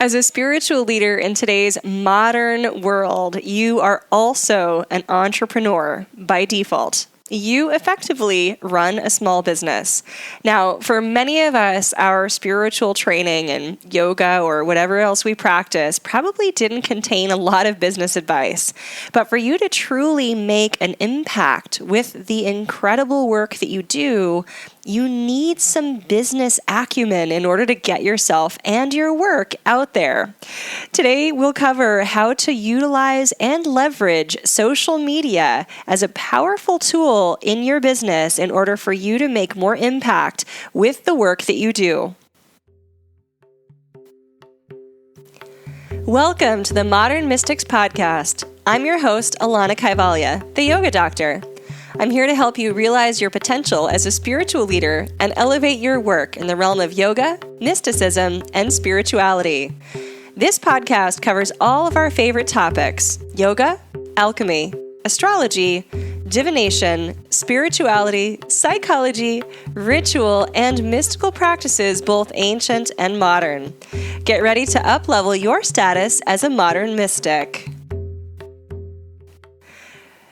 As a spiritual leader in today's modern world, you are also an entrepreneur by default. You effectively run a small business. Now, for many of us, our spiritual training and yoga or whatever else we practice probably didn't contain a lot of business advice. But for you to truly make an impact with the incredible work that you do, you need some business acumen in order to get yourself and your work out there. Today, we'll cover how to utilize and leverage social media as a powerful tool in your business in order for you to make more impact with the work that you do. Welcome to the Modern Mystics Podcast. I'm your host, Alanna Kaivalya, the yoga doctor. I'm here to help you realize your potential as a spiritual leader and elevate your work in the realm of yoga, mysticism, and spirituality. This podcast covers all of our favorite topics: yoga, alchemy, astrology, divination, spirituality, psychology, ritual, and mystical practices, both ancient and modern. Get ready to up-level your status as a modern mystic.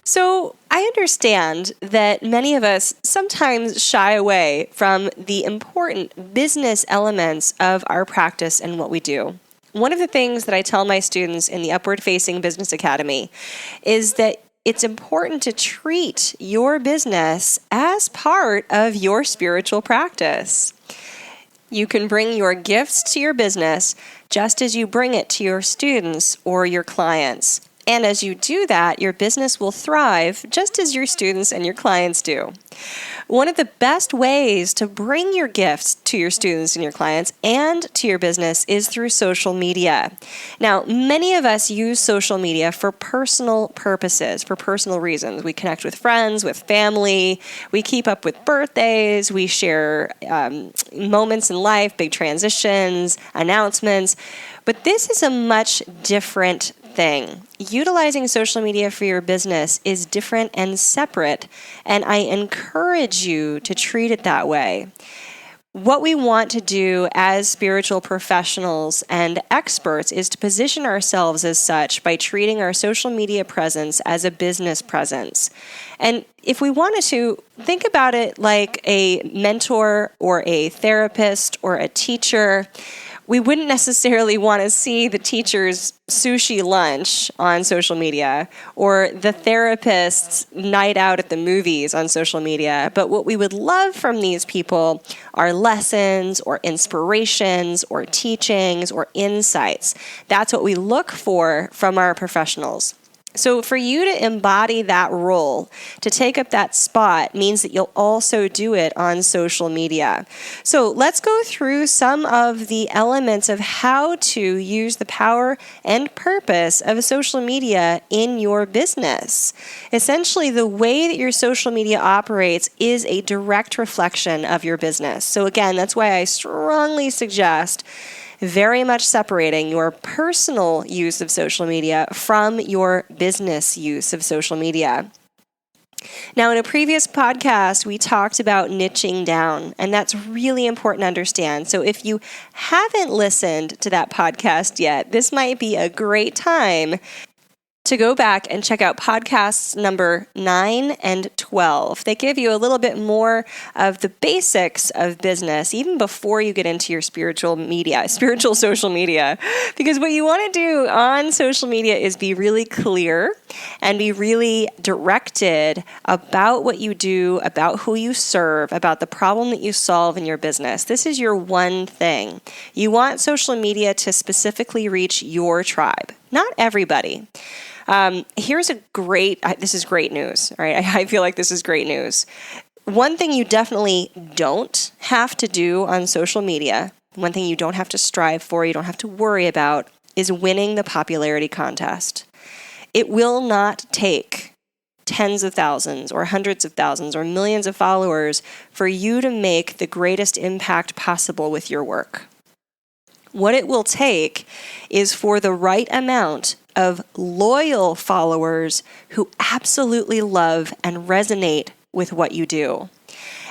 So I understand that many of us sometimes shy away from the important business elements of our practice and what we do. One of the things that I tell my students in the Upward Facing Business Academy is that it's important to treat your business as part of your spiritual practice. You can bring your gifts to your business just as you bring it to your students or your clients. And as you do that, your business will thrive just as your students and your clients do. One of the best ways to bring your gifts to your students and your clients and to your business is through social media. Now, many of us use social media for personal purposes, for personal reasons. We connect with friends, with family, we keep up with birthdays, we share moments in life, big transitions, announcements. But this is a much different thing. Utilizing social media for your business is different and separate, and I encourage you to treat it that way. What we want to do as spiritual professionals and experts is to position ourselves as such by treating our social media presence as a business presence. And if we wanted to, think about it like a mentor or a therapist or a teacher. We wouldn't necessarily want to see the teacher's sushi lunch on social media or the therapist's night out at the movies on social media. But what we would love from these people are lessons or inspirations or teachings or insights. That's what we look for from our professionals. So for you to embody that role, to take up that spot, means that you'll also do it on social media. So let's go through some of the elements of how to use the power and purpose of social media in your business. Essentially, the way that your social media operates is a direct reflection of your business. So again, that's why I strongly suggest very much separating your personal use of social media from your business use of social media. Now, in a previous podcast, we talked about niching down, and that's really important to understand. So if you haven't listened to that podcast yet, this might be a great time to go back and check out podcasts number 9 and 12. They give you a little bit more of the basics of business, even before you get into your spiritual social media. Because what you want to do on social media is be really clear and be really directed about what you do, about who you serve, about the problem that you solve in your business. This is your one thing. You want social media to specifically reach your tribe, not everybody. This is great news, all right? I feel like this is great news. One thing you definitely don't have to do on social media, one thing you don't have to strive for, you don't have to worry about, is winning the popularity contest. It will not take tens of thousands or hundreds of thousands or millions of followers for you to make the greatest impact possible with your work. What it will take is for the right amount of loyal followers who absolutely love and resonate with what you do.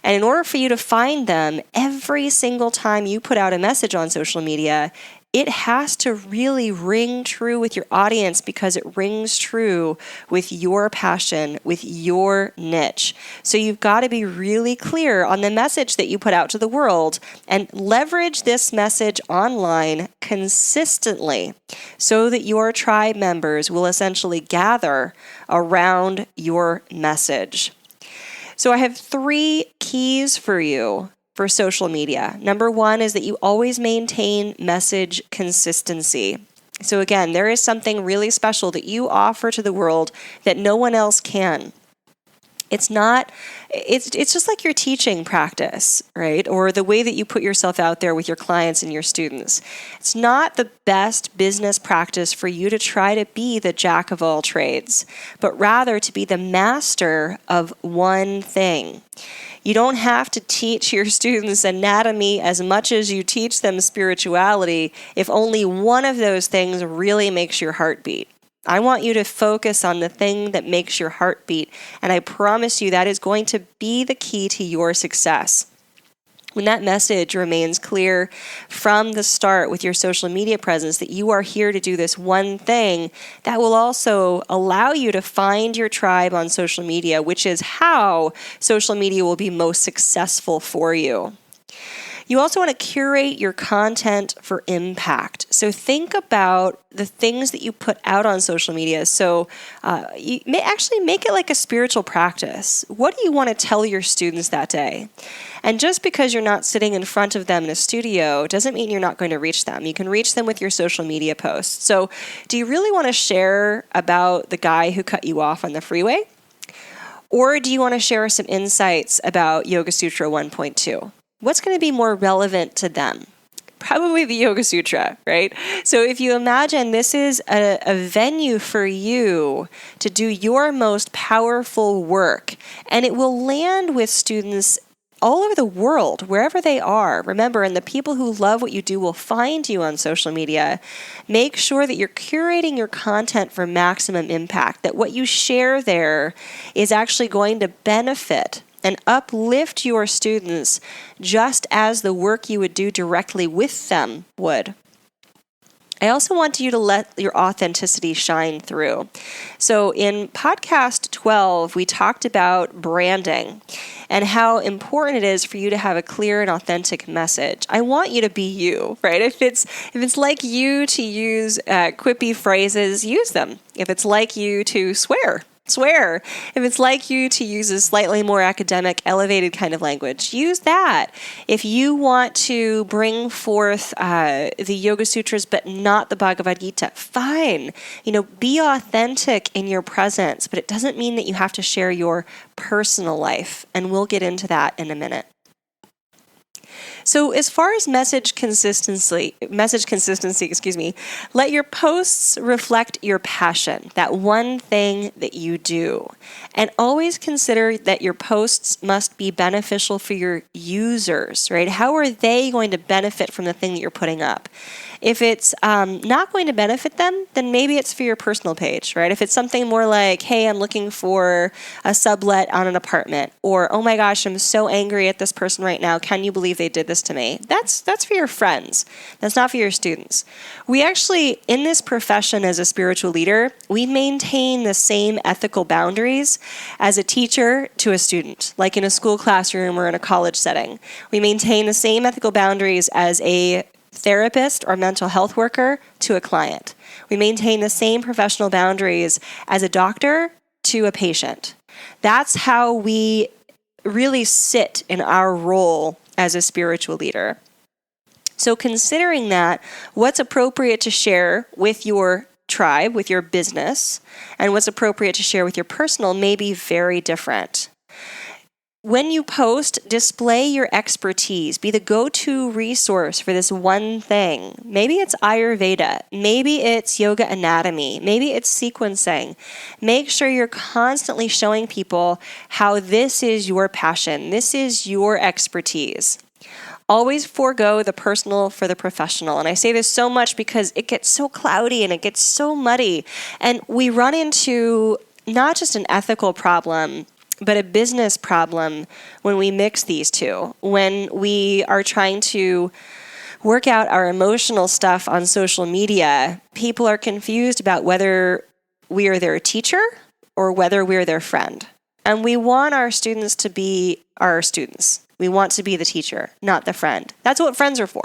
And in order for you to find them, every single time you put out a message on social media, it has to really ring true with your audience because it rings true with your passion, with your niche. So you've got to be really clear on the message that you put out to the world and leverage this message online consistently so that your tribe members will essentially gather around your message. So I have 3 keys for you for social media. Number 1 is that you always maintain message consistency. So again, there is something really special that you offer to the world that no one else can. It's just like your teaching practice, right? Or the way that you put yourself out there with your clients and your students. It's not the best business practice for you to try to be the jack of all trades, but rather to be the master of one thing. You don't have to teach your students anatomy as much as you teach them spirituality if only one of those things really makes your heart beat. I want you to focus on the thing that makes your heart beat, and I promise you that is going to be the key to your success. When that message remains clear from the start with your social media presence that you are here to do this one thing, that will also allow you to find your tribe on social media, which is how social media will be most successful for you. You also want to curate your content for impact. So think about the things that you put out on social media. So you may actually make it like a spiritual practice. What do you want to tell your students that day? And just because you're not sitting in front of them in a studio doesn't mean you're not going to reach them. You can reach them with your social media posts. So do you really want to share about the guy who cut you off on the freeway? Or do you want to share some insights about Yoga Sutra 1.2? What's going to be more relevant to them? Probably the Yoga Sutra, right? So if you imagine this is a venue for you to do your most powerful work, and it will land with students all over the world, wherever they are. Remember, and the people who love what you do will find you on social media. Make sure that you're curating your content for maximum impact, that what you share there is actually going to benefit and uplift your students just as the work you would do directly with them would. I also want you to let your authenticity shine through. So in podcast 12, we talked about branding and how important it is for you to have a clear and authentic message. I want you to be you, right? If it's like you to use quippy phrases, use them. If it's like you to swear. If it's like you to use a slightly more academic, elevated kind of language, use that. If you want to bring forth the Yoga Sutras but not the Bhagavad Gita, fine. Be authentic in your presence, but it doesn't mean that you have to share your personal life, and we'll get into that in a minute. So as far as message consistency, let your posts reflect your passion, that one thing that you do. And always consider that your posts must be beneficial for your users, right? How are they going to benefit from the thing that you're putting up? If it's not going to benefit them, then maybe it's for your personal page, right? If it's something more like, hey, I'm looking for a sublet on an apartment, or, oh my gosh, I'm so angry at this person right now. Can you believe they did this to me? That's for your friends. That's not for your students. We actually, in this profession as a spiritual leader, we maintain the same ethical boundaries as a teacher to a student, like in a school classroom or in a college setting. We maintain the same ethical boundaries as a therapist or mental health worker to a client. We maintain the same professional boundaries as a doctor to a patient. That's how we really sit in our role as a spiritual leader. So considering that, what's appropriate to share with your tribe, with your business, and what's appropriate to share with your personal may be very different. When you post, display your expertise. Be the go-to resource for this one thing. Maybe it's Ayurveda. Maybe it's yoga anatomy. Maybe it's sequencing. Make sure you're constantly showing people how this is your passion. This is your expertise. Always forego the personal for the professional. And I say this so much because it gets so cloudy and it gets so muddy. And we run into not just an ethical problem, but a business problem when we mix these two. When we are trying to work out our emotional stuff on social media, people are confused about whether we are their teacher or whether we're their friend. And we want our students to be our students. We want to be the teacher, not the friend. That's what friends are for.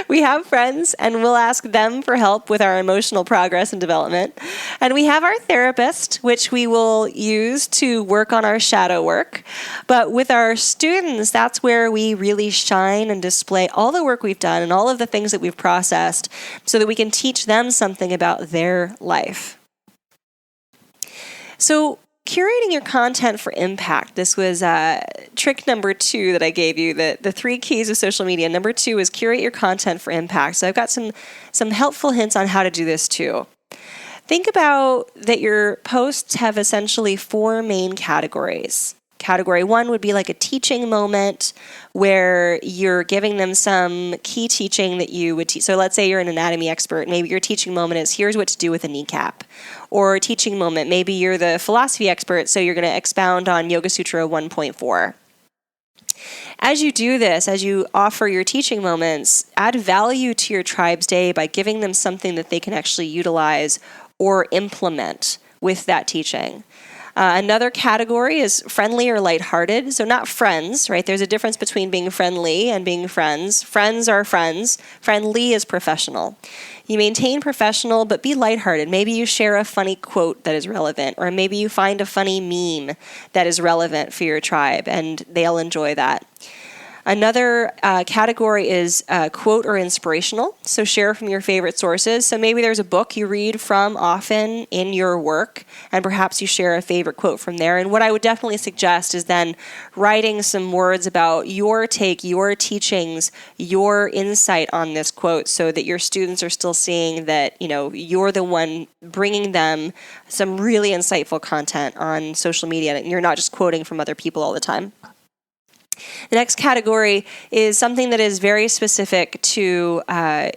We have friends, and we'll ask them for help with our emotional progress and development. And we have our therapist, which we will use to work on our shadow work. But with our students, that's where we really shine and display all the work we've done and all of the things that we've processed so that we can teach them something about their life. So, curating your content for impact. This was trick number 2 that I gave you, the 3 keys of social media. Number 2 is curate your content for impact. So I've got some helpful hints on how to do this too. Think about that your posts have essentially 4 main categories. Category 1 would be like a teaching moment where you're giving them some key teaching that you would teach. So let's say you're an anatomy expert. Maybe your teaching moment is here's what to do with a kneecap. Or teaching moment, maybe you're the philosophy expert, so you're going to expound on Yoga Sutra 1.4. As you do this, as you offer your teaching moments, add value to your tribe's day by giving them something that they can actually utilize or implement with that teaching. Another category is friendly or lighthearted. So not friends, right? There's a difference between being friendly and being friends. Friends are friends. Friendly is professional. You maintain professional, but be lighthearted. Maybe you share a funny quote that is relevant, or maybe you find a funny meme that is relevant for your tribe, and they'll enjoy that. Another category is quote or inspirational. So share from your favorite sources. So maybe there's a book you read from often in your work, and perhaps you share a favorite quote from there. And what I would definitely suggest is then writing some words about your take, your teachings, your insight on this quote, so that your students are still seeing that, you're the one bringing them some really insightful content on social media, and you're not just quoting from other people all the time. The next category is something that is very specific to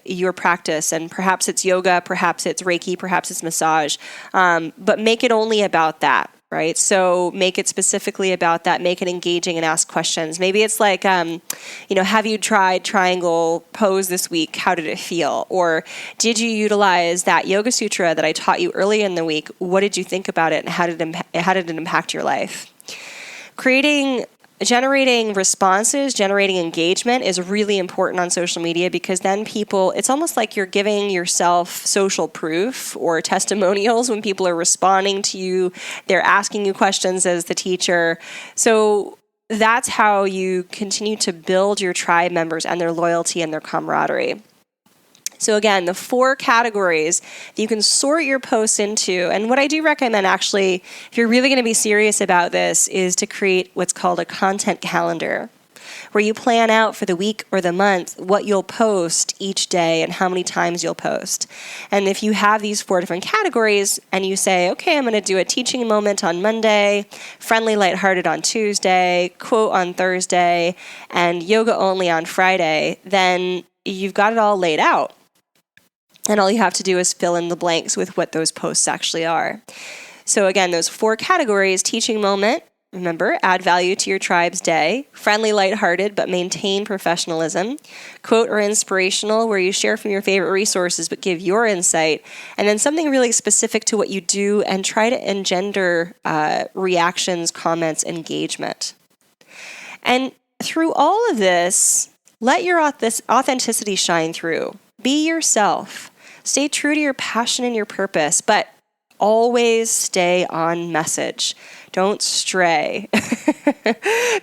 your practice, and perhaps it's yoga, perhaps it's Reiki, perhaps it's massage, but make it only about that, right? So make it specifically about that, make it engaging and ask questions. Maybe it's like, have you tried triangle pose this week? How did it feel? Or did you utilize that Yoga Sutra that I taught you earlier in the week? What did you think about it, and how did it impact your life? Generating responses, generating engagement is really important on social media, because then it's almost like you're giving yourself social proof or testimonials when people are responding to you. They're asking you questions as the teacher. So that's how you continue to build your tribe members and their loyalty and their camaraderie. So again, the 4 categories that you can sort your posts into. And what I do recommend, actually, if you're really going to be serious about this, is to create what's called a content calendar, where you plan out for the week or the month what you'll post each day and how many times you'll post. And if you have these 4 different categories and you say, okay, I'm going to do a teaching moment on Monday, friendly, lighthearted on Tuesday, quote on Thursday, and yoga only on Friday, then you've got it all laid out. And all you have to do is fill in the blanks with what those posts actually are. So again, those 4 categories: teaching moment, remember, add value to your tribe's day; friendly, lighthearted, but maintain professionalism; quote or inspirational, where you share from your favorite resources but give your insight; and then something really specific to what you do and try to engender reactions, comments, engagement. And through all of this, let your authenticity shine through. Be yourself. Stay true to your passion and your purpose, but always stay on message. Don't stray.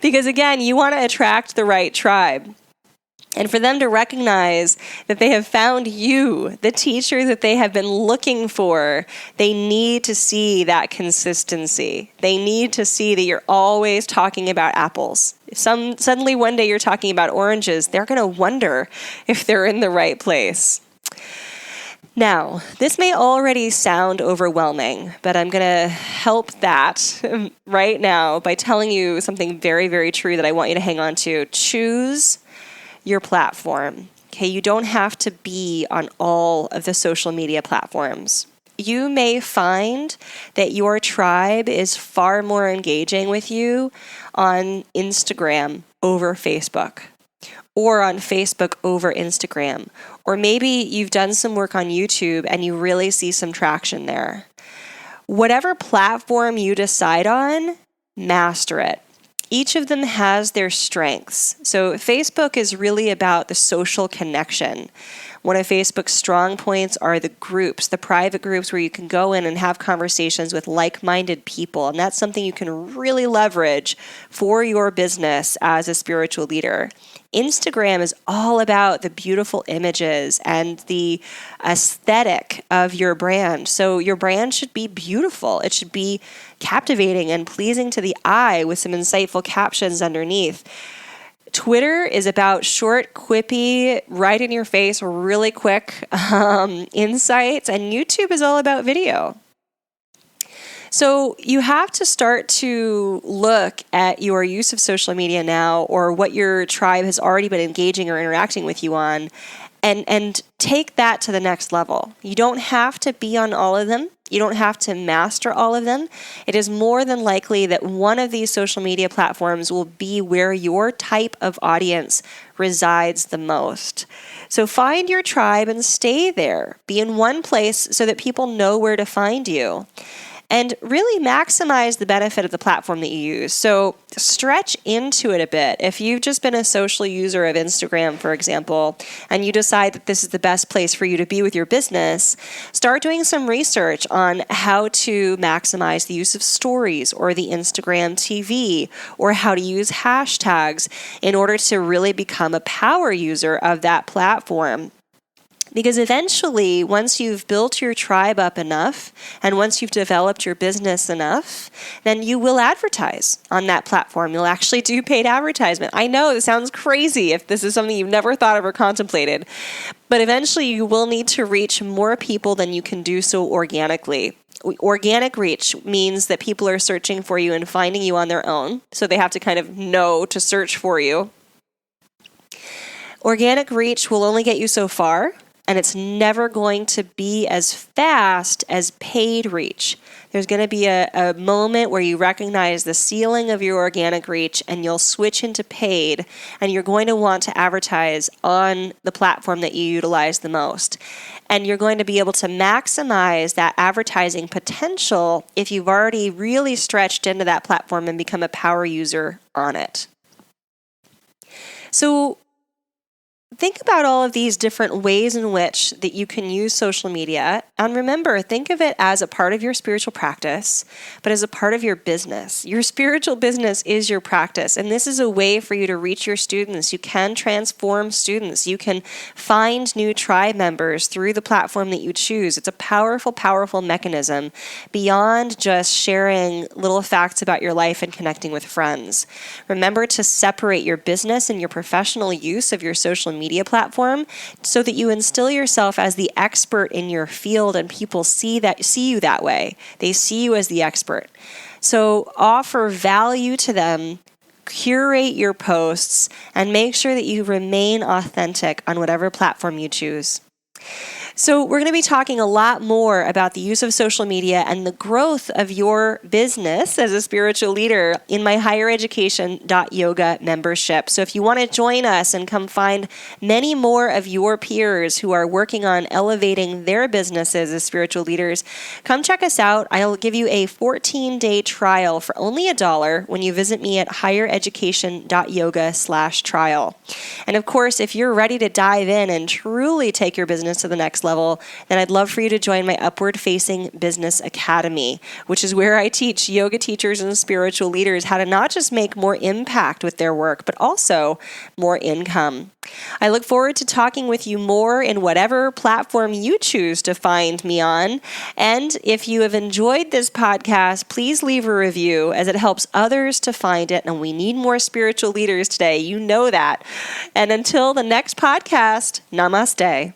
Because again, you want to attract the right tribe. And for them to recognize that they have found you, the teacher that they have been looking for, they need to see that consistency. They need to see that you're always talking about apples. If suddenly one day you're talking about oranges, they're going to wonder if they're in the right place. Now, this may already sound overwhelming, but I'm going to help that right now by telling you something very, very true that I want you to hang on to. Choose your platform. Okay, you don't have to be on all of the social media platforms. You may find that your tribe is far more engaging with you on Instagram over Facebook. or on Facebook over Instagram. Or maybe you've done some work on YouTube and you really see some traction there. Whatever platform you decide on, master it. Each of them has their strengths. So Facebook is really about the social connection. One of Facebook's strong points are the groups, the private groups where you can go in and have conversations with like-minded people. And that's something you can really leverage for your business as a spiritual leader. Instagram is all about the beautiful images and the aesthetic of your brand. So your brand should be beautiful. It should be captivating and pleasing to the eye with some insightful captions underneath. Twitter is about short, quippy, right in your face, really quick insights, and YouTube is all about video. So you have to start to look at your use of social media now, or what your tribe has already been engaging or interacting with you on, and take that to the next level. You don't have to be on all of them. You don't have to master all of them. It is more than likely that one of these social media platforms will be where your type of audience resides the most. So find your tribe and stay there. Be in one place so that people know where to find you. And really maximize the benefit of the platform that you use. So stretch into it a bit. If you've just been a social user of Instagram, for example, and you decide that this is the best place for you to be with your business, start doing some research on how to maximize the use of stories or the Instagram TV, or how to use hashtags in order to really become a power user of that platform. Because eventually, once you've built your tribe up enough, and once you've developed your business enough, then you will advertise on that platform. You'll actually do paid advertisement. I know this sounds crazy if this is something you've never thought of or contemplated, but eventually you will need to reach more people than you can do so organically. Organic reach means that people are searching for you and finding you on their own, so they have to kind of know to search for you. Organic reach will only get you so far, and it's never going to be as fast as paid reach. There's going to be a moment where you recognize the ceiling of your organic reach, and you'll switch into paid, and you're going to want to advertise on the platform that you utilize the most. And you're going to be able to maximize that advertising potential if you've already really stretched into that platform and become a power user on it. So think about all of these different ways in which that you can use social media. And remember, think of it as a part of your spiritual practice, but as a part of your business. Your spiritual business is your practice. And this is a way for you to reach your students. You can transform students. You can find new tribe members through the platform that you choose. It's a powerful, powerful mechanism beyond just sharing little facts about your life and connecting with friends. Remember to separate your business and your professional use of your social media platform so that you instill yourself as the expert in your field, and people see you that way. They see you as the expert. So offer value to them, curate your posts, and make sure that you remain authentic on whatever platform you choose. So we're going to be talking a lot more about the use of social media and the growth of your business as a spiritual leader in my highereducation.yoga membership. So if you want to join us and come find many more of your peers who are working on elevating their businesses as spiritual leaders, come check us out. I'll give you a 14-day trial for only $1 when you visit me at highereducation.yoga/trial. And of course, if you're ready to dive in and truly take your business to the next level, then I'd love for you to join my Upward Facing Business Academy, which is where I teach yoga teachers and spiritual leaders how to not just make more impact with their work, but also more income. I look forward to talking with you more in whatever platform you choose to find me on. And if you have enjoyed this podcast, please leave a review, as it helps others to find it. And we need more spiritual leaders today. You know that. And until the next podcast, namaste.